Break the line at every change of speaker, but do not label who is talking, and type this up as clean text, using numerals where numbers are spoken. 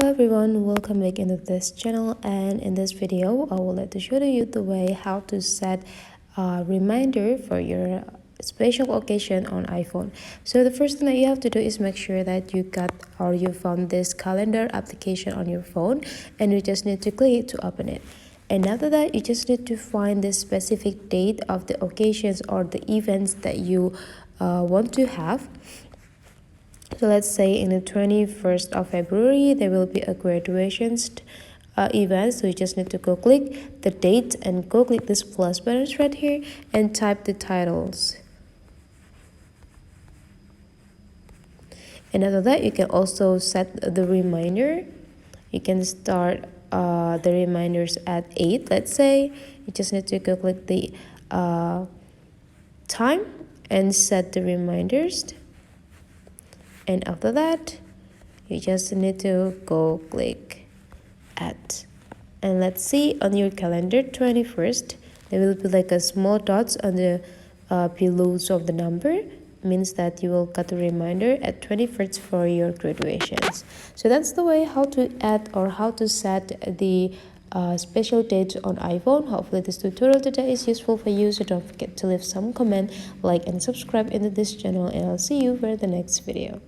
Hello everyone, welcome back into this channel, and in this video I will like to show you the way how to set a reminder for your special occasion on iPhone. So the first thing that you have to do is make sure that you found this calendar application on your phone, and you just need to click it to open it. And after that, you just need to find the specific date of the occasions or the events that you want to have. So let's say in the 21st of February, there will be a graduation event. So you just need to go click the date and go click this plus button right here and type the titles. And after that, you can also set the reminder. You can start the reminders at 8, let's say. You just need to go click the time and set the reminders. And after that, you just need to go click add. And let's see on your calendar 21st, there will be like a small dots on the below of the number. Means that you will get a reminder at 21st for your graduations. So that's the way how to add or how to set the special dates on iPhone. Hopefully this tutorial today is useful for you. So don't forget to leave some comment, like and subscribe into this channel, and I'll see you for the next video.